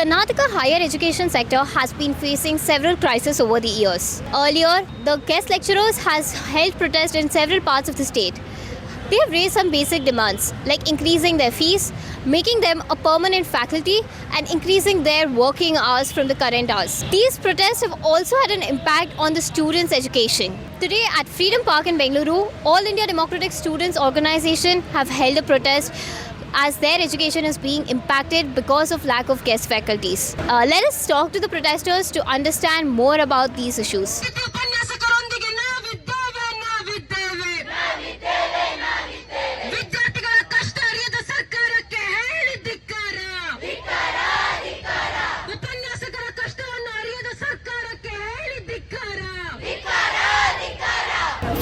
Karnataka higher education sector has been facing several crises over the years. Earlier, the guest lecturers has held protests in several parts of the state. They have raised some basic demands like increasing their fees, making them a permanent faculty and increasing their working hours from the current hours. These protests have also had an impact on the students' education. Today at Freedom Park in Bengaluru, All India Democratic Students Organization have held a protest as their education is being impacted because of lack of guest faculties. Let us talk to the protesters to understand more about these issues.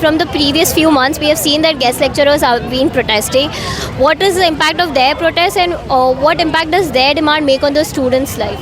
From the previous few months, we have seen that guest lecturers have been protesting. What is the impact of their protest and what impact does their demand make on the students' life?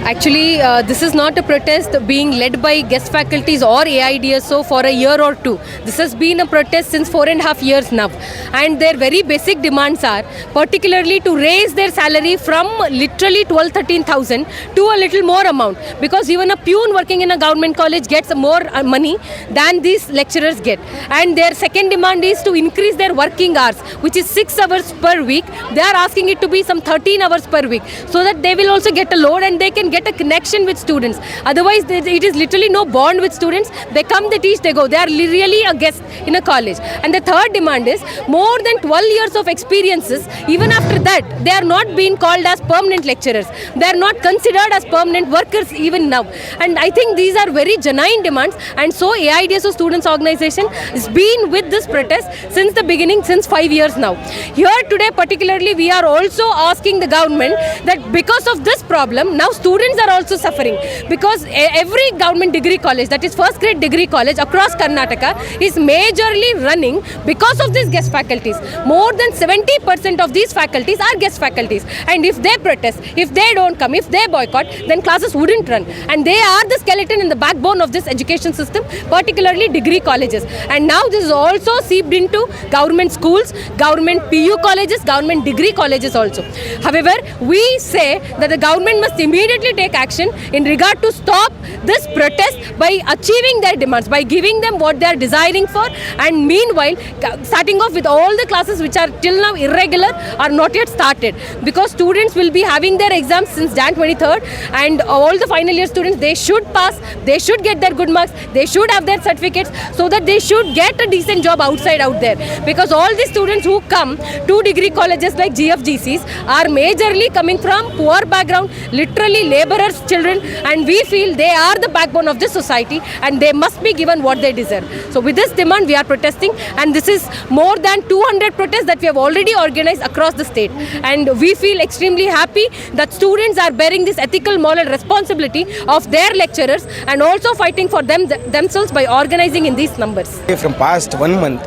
Actually, this is not a protest being led by guest faculties or AIDSO for a year or two. This has been a protest since 4.5 years now. And their very basic demands are particularly to raise their salary from literally 12,000-13,000 to a little more amount. Because even a peon working in a government college gets more money than these lecturers get. And their second demand is to increase their working hours, which is 6 hours per week. They are asking it to be some 13 hours per week so that they will also get a load and they can get a connection with students. Otherwise, it is literally no bond with students. They come, they teach, they go. They are really a guest in a college. And the third demand is more than 12 years of experiences. Even after that, they are not being called as permanent lecturers. They are not considered as permanent workers even now. And I think these are very genuine demands. And so AIDSO Students Organization has been with this protest since the beginning, since 5 years now. Here today particularly, we are also asking the government that because of this problem, now students are also suffering because every government degree college, that is first grade degree college across Karnataka, is majorly running because of these guest faculties. More than 70% of these faculties are guest faculties, and if they protest, if they don't come, if they boycott, then classes wouldn't run, and they are the skeleton in the backbone of this education system, particularly degree colleges. And now this is also seeped into government schools, government PU colleges, government degree colleges also. However, we say that the government must immediately take action in regard to stop this protest by achieving their demands, by giving them what they are desiring for, and meanwhile starting off with all the classes which are till now irregular are not yet started, because students will be having their exams since Jan 23rd, and all the final year students, they should pass, they should get their good marks, they should have their certificates so that they should get a decent job outside out there, because all the students who come to degree colleges like GFGCs are majorly coming from poor background, literally laborers' children, and we feel they are the backbone of this society and they must be given what they deserve. So with this demand we are protesting, and this is more than 200 protests that we have already organized across the state, and we feel extremely happy that students are bearing this ethical moral responsibility of their lecturers and also fighting for themselves by organizing in these numbers. From past 1 month,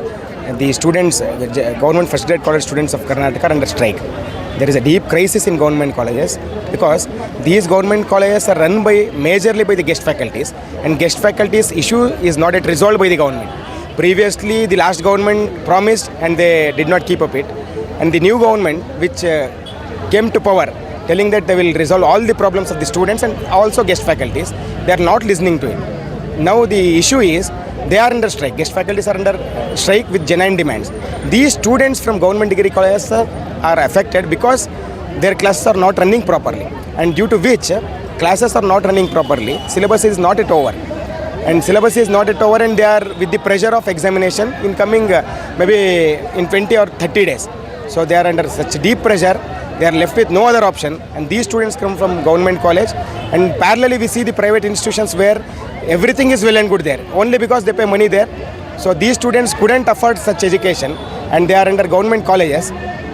the students, the government first grade college students of Karnataka are under strike. There is a deep crisis in government colleges because these government colleges are run majorly by the guest faculties, and guest faculties issue is not yet resolved by the government. Previously, the last government promised and they did not keep up it, and the new government which came to power telling that they will resolve all the problems of the students and also guest faculties, they are not listening to it. Now the issue is they are under strike. Guest faculties are under strike with genuine demands. These students from government degree colleges are affected because their classes are not running properly, and due to which classes are not running properly, syllabus is not yet over, and syllabus is not yet over, and they are with the pressure of examination in coming maybe in 20 or 30 days. So they are under such deep pressure, they are left with no other option, and these students come from government college, and parallelly we see the private institutions where everything is well and good there, only because they pay money there. So these students couldn't afford such education and they are under government colleges,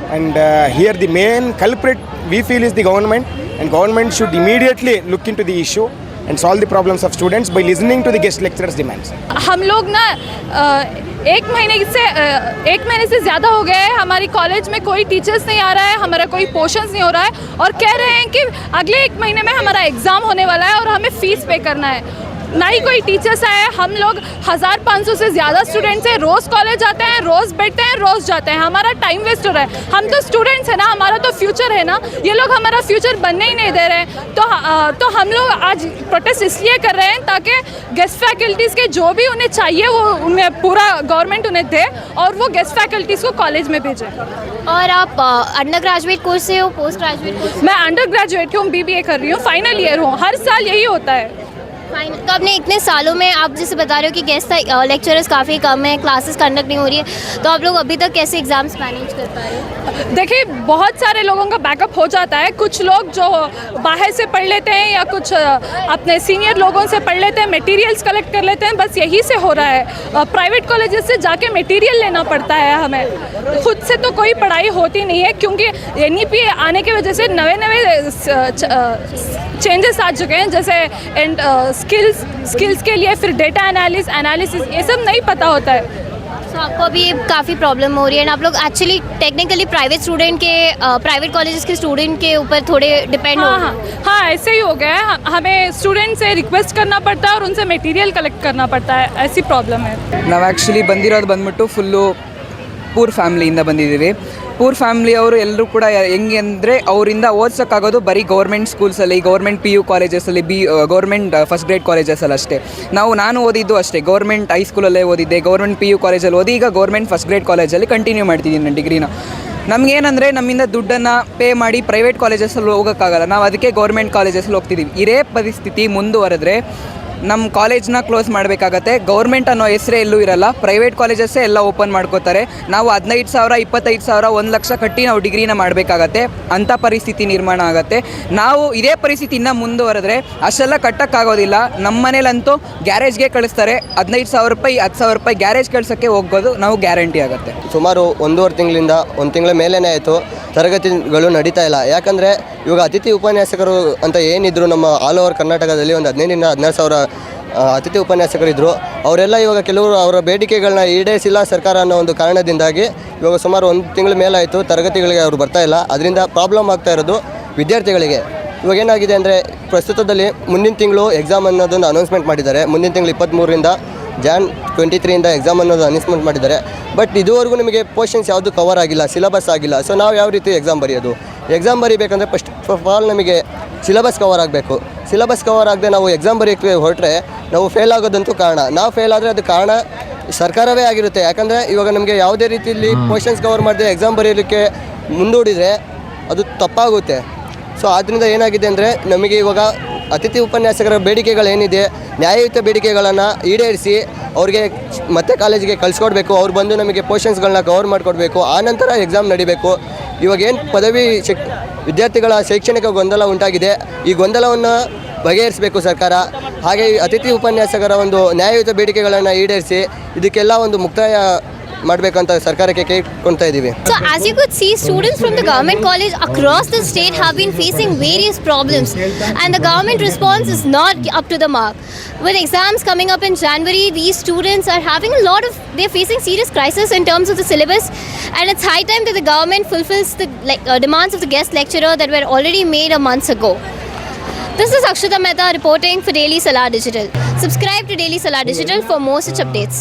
and here the main culprit we feel is the government, and government should immediately look into the issue and solve the problems of students by listening to the guest lecturers' demands. हम लोग ना एक महीने से ज़्यादा हो गए हैं, हमारी कॉलेज में कोई टीचर्स नहीं आ रहा है, हमारा कोई पोर्शंस नहीं हो रहा है, और कह रहे हैं कि अगले 1 महीने में हमारा एग्ज़ाम होने वाला है और हमें फ़ीस पे करना है। ना ही कोई टीचर्स आए। हम लोग 1500 से ज़्यादा स्टूडेंट्स हैं, रोज़ कॉलेज आते हैं, रोज़ बैठते हैं, रोज़ जाते हैं, हमारा टाइम वेस्ट हो रहा है। हम तो स्टूडेंट्स हैं ना, हमारा तो फ्यूचर है ना, ये लोग हमारा फ्यूचर बनने ही नहीं दे रहे हैं। तो तो हम लोग आज प्रोटेस्ट इसलिए कर रहे हैं ताकि गेस्ट फैकल्टीज़ के जो भी उन्हें चाहिए वो उन्हें पूरा गवर्नमेंट उन्हें दे और वो गेस्ट फैकल्टीज़ को कॉलेज में भेजे। और आप अंडर ग्रेजुएट कोर्स से हो, पोस्ट ग्रेजुएट कोर्स? मैं अंडर ग्रेजुएट हूँ, BBA कर रही हूँ, फाइनल ईयर हूँ। हर साल यही होता है। तो आपने इतने सालों में, आप जैसे बता रहे हो कि गेस्ट लेक्चरर्स काफ़ी कम है, क्लासेस कंडक्ट नहीं हो रही है, तो आप लोग अभी तक कैसे एग्जाम्स मैनेज कर पा रहे हो? देखिए, बहुत सारे लोगों का बैकअप हो जाता है। कुछ लोग जो बाहर से पढ़ लेते हैं या कुछ अपने सीनियर लोगों से पढ़ लेते हैं, मटेरियल्स कलेक्ट कर लेते हैं, बस यही से हो रहा है। प्राइवेट कॉलेजेस से जाके मटेरियल लेना पड़ता है हमें, खुद से तो कोई पढ़ाई होती नहीं है, क्योंकि NEP आने की वजह से नए चेंजेस आ चुके हैं, जैसे स्किल्स के लिए फिर डेटा एनालिसिस ये सब नहीं पता होता है। तो आपको अभी काफ़ी प्रॉब्लम हो रही है, एंड आप लोग एक्चुअली टेक्निकली प्राइवेट कॉलेजेस के स्टूडेंट के ऊपर थोड़े डिपेंड हो। हाँ, ऐसे ही हो गया है। हमें स्टूडेंट से रिक्वेस्ट करना पड़ता है और उनसे मटेरियल कलेक्ट करना पड़ता है, ऐसी प्रॉब्लम है। ನಾವು ಆ್ಯಕ್ಚುಲಿ ಬಂದಿರೋದು ಬಂದ್ಬಿಟ್ಟು ಫುಲ್ಲು ಪೂರ್ ಫ್ಯಾಮಿಲಿಯಿಂದ ಬಂದಿದ್ದೀವಿ. ಪೂರ್ ಫ್ಯಾಮಿಲಿಯವರು ಎಲ್ಲರೂ ಕೂಡ ಹೆಂಗೆ ಅಂದರೆ ಅವರಿಂದ ಓದ್ಸೋಕ್ಕಾಗೋದು ಬರೀ ಗೌರ್ಮೆಂಟ್ ಸ್ಕೂಲ್ಸಲ್ಲಿ, ಗೌರ್ಮೆಂಟ್ PU ಕಾಲೇಜಸಲ್ಲಿ, ಗೌರ್ಮೆಂಟ್ ಫಸ್ಟ್ ಗ್ರೇಡ್ ಕಾಲೇಜಸಲ್ಲಿ ಅಷ್ಟೇ. ನಾನು ಓದಿದ್ದು ಅಷ್ಟೇ, ಗೌರ್ಮೆಂಟ್ ಹೈಸ್ಕೂಲಲ್ಲೇ ಓದಿದ್ದೆ, ಗೌರ್ಮೆಂಟ್ PU ಕಾಲೇಜಲ್ಲಿ ಓದಿ, ಈಗ ಗೌರ್ಮೆಂಟ್ ಫಸ್ಟ್ ಗ್ರೇಡ್ ಕಾಲೇಜಲ್ಲಿ ಕಂಟಿನ್ಯೂ ಮಾಡ್ತಿದ್ದೀನಿ ನನ್ನ ಡಿಗ್ರಿನ. ನಮಗೇನಂದರೆ ನಮ್ಮಿಂದ ದುಡ್ಡನ್ನು ಪೇ ಮಾಡಿ ಪ್ರೈವೇಟ್ ಕಾಲೇಜಸಲ್ಲಿ ಹೋಗೋಕ್ಕಾಗಲ್ಲ, ನಾವು ಅದಕ್ಕೆ ಗೌರ್ಮೆಂಟ್ ಕಾಲೇಜಸಲ್ಲಿ ಹೋಗ್ತಿದ್ದೀವಿ. ಇದೇ ಪರಿಸ್ಥಿತಿ ಮುಂದುವರೆದ್ರೆ ನಮ್ಮ ಕಾಲೇಜ್ನ ಕ್ಲೋಸ್ ಮಾಡಬೇಕಾಗತ್ತೆ. ಗೌರ್ಮೆಂಟ್ ಅನ್ನೋ ಹೆಸರೇ ಎಲ್ಲೂ ಇರಲ್ಲ, ಪ್ರೈವೇಟ್ ಕಾಲೇಜಸ್ಸೇ ಎಲ್ಲ ಓಪನ್ ಮಾಡ್ಕೋತಾರೆ. ನಾವು 15,000, 25,000, 1 ಲಕ್ಷ ಕಟ್ಟಿ ನಾವು ಡಿಗ್ರಿನ ಮಾಡಬೇಕಾಗತ್ತೆ. ಅಂಥ ಪರಿಸ್ಥಿತಿ ನಿರ್ಮಾಣ ಆಗುತ್ತೆ. ನಾವು ಇದೇ ಪರಿಸ್ಥಿತಿ ಇನ್ನೂ ಮುಂದುವರೆದ್ರೆ ಅಷ್ಟೆಲ್ಲ ಕಟ್ಟೋಕ್ಕಾಗೋದಿಲ್ಲ. ನಮ್ಮ ಮನೇಲಂತೂ ಗ್ಯಾರೇಜ್ಗೆ ಕಳಿಸ್ತಾರೆ. 15,000 ರೂಪಾಯಿ, 10,000 ರೂಪಾಯಿ ಗ್ಯಾರೇಜ್ ಕಳ್ಸೋಕ್ಕೆ ಹೋಗೋದು ನಾವು ಗ್ಯಾರಂಟಿ ಆಗುತ್ತೆ. ಸುಮಾರು 1.5 ತಿಂಗಳಿಂದ 1 ತಿಂಗಳ ಮೇಲೇ ಆಯಿತು ತರಗತಿಗಳು ನಡೀತಾ ಇಲ್ಲ. ಯಾಕಂದರೆ ಇವಾಗ ಅತಿಥಿ ಉಪನ್ಯಾಸಕರು ಅಂತ ಏನಿದ್ರು ನಮ್ಮ ಆಲ್ ಓವರ್ ಕರ್ನಾಟಕದಲ್ಲಿ ಒಂದು 15,000 16,000 ಅತಿಥಿ ಉಪನ್ಯಾಸಕರಿದ್ದರು. ಅವರೆಲ್ಲ ಇವಾಗ ಕೆಲವರು ಅವರ ಬೇಡಿಕೆಗಳನ್ನ ಈಡೇರಿಸಿಲ್ಲ ಸರ್ಕಾರ ಅನ್ನೋ ಒಂದು ಕಾರಣದಿಂದಾಗಿ ಇವಾಗ ಸುಮಾರು 1 ತಿಂಗಳ ಮೇಲಾಯಿತು ತರಗತಿಗಳಿಗೆ ಅವರು ಬರ್ತಾ ಇಲ್ಲ. ಅದರಿಂದ ಪ್ರಾಬ್ಲಮ್ ಆಗ್ತಾ ಇರೋದು ವಿದ್ಯಾರ್ಥಿಗಳಿಗೆ. ಇವಾಗ ಏನಾಗಿದೆ ಅಂದರೆ ಪ್ರಸ್ತುತದಲ್ಲಿ ಮುಂದಿನ ತಿಂಗಳು ಎಕ್ಸಾಮ್ ಅನ್ನೋದನ್ನು ಅನೌನ್ಸ್ಮೆಂಟ್ ಮಾಡಿದ್ದಾರೆ. ಮುಂದಿನ ತಿಂಗಳು 23ರಿಂದ Jan 23 ಎಕ್ಸಾಮ್ ಅನ್ನೋದು ಅನೌನ್ಸ್ಮೆಂಟ್ ಮಾಡಿದ್ದಾರೆ. ಬಟ್ ಇದುವರೆಗೂ ನಿಮಗೆ ಪೋರ್ಷನ್ಸ್ ಯಾವುದು ಕವರ್ ಆಗಿಲ್ಲ, ಸಿಲೆಬಸ್ ಆಗಿಲ್ಲ. ಸೊ ನಾವು ಯಾವ ರೀತಿ ಎಕ್ಸಾಮ್ ಬರೆಯೋದು? ಎಕ್ಸಾಮ್ ಬರೀಬೇಕಂದ್ರೆ ಫಸ್ಟ್ ಆಫ್ ಆಲ್ ನಮಗೆ ಸಿಲೆಬಸ್ ಕವರ್ ಆಗಬೇಕು. ಸಿಲೆಬಸ್ ಕವರ್ ಆಗದೆ ನಾವು ಎಕ್ಸಾಮ್ ಬರೆಯೋಕ್ಕೆ ಹೊರಟ್ರೆ ನಾವು ಫೇಲ್ ಆಗೋದಂತೂ ಕಾರಣ. ನಾವು ಫೇಲ್ ಆದರೆ ಅದು ಕಾರಣ ಸರ್ಕಾರವೇ ಆಗಿರುತ್ತೆ. ಯಾಕಂದರೆ ಇವಾಗ ನಮಗೆ ಯಾವುದೇ ರೀತಿಯಲ್ಲಿ ಪೋರ್ಷನ್ಸ್ ಕವರ್ ಮಾಡದೆ ಎಕ್ಸಾಮ್ ಬರೆಯೋದಕ್ಕೆ ಮುಂದೂಡಿದರೆ ಅದು ತಪ್ಪಾಗುತ್ತೆ. ಸೊ ಆದ್ದರಿಂದ ಏನಾಗಿದೆ ಅಂದರೆ ನಮಗೆ ಇವಾಗ ಅತಿಥಿ ಉಪನ್ಯಾಸಕರ ಬೇಡಿಕೆಗಳೇನಿದೆ, ನ್ಯಾಯಯುತ ಬೇಡಿಕೆಗಳನ್ನು ಈಡೇರಿಸಿ ಅವ್ರಿಗೆ ಮತ್ತೆ ಕಾಲೇಜಿಗೆ ಕಳಿಸ್ಕೊಡ್ಬೇಕು. ಅವ್ರು ಬಂದು ನಮಗೆ ಪೋರ್ಷನ್ಸ್ಗಳನ್ನ ಕವರ್ ಮಾಡಿಕೊಡ್ಬೇಕು. ಆನಂತರ ಎಕ್ಸಾಮ್ ನಡಿಬೇಕು. ಇವಾಗೇನು ಪದವಿ ವಿದ್ಯಾರ್ಥಿಗಳ ಶೈಕ್ಷಣಿಕ ಗೊಂದಲ ಉಂಟಾಗಿದೆ, ಈ ಗೊಂದಲವನ್ನು ಬಗೆಹರಿಸಬೇಕು ಸರ್ಕಾರ. ಹಾಗೆ ಅತಿಥಿ ಉಪನ್ಯಾಸಕರ ಒಂದು ನ್ಯಾಯಯುತ ಬೇಡಿಕೆಗಳನ್ನು ಈಡೇರಿಸಿ ಇದಕ್ಕೆಲ್ಲ ಒಂದು ಮುಕ್ತಾಯ ಮಾಡಬೇಕಂತ ಸರ್ಕಾರಕ್ಕೆ ಕೇಳ್ಕೊಳ್ತಾ ಇದ್ದೀವಿ. So as you could see, students from the government college across the state have been facing various problems, and the government response is not up to the mark. With exams coming up in January, these students are having they're facing serious crisis in terms of the syllabus, and it's high time that the government fulfills the demands of the guest lecturer that were already made a month ago. This is Akshita Mehta reporting for Daily Salar Digital. Subscribe to Daily Salar Digital for more such updates.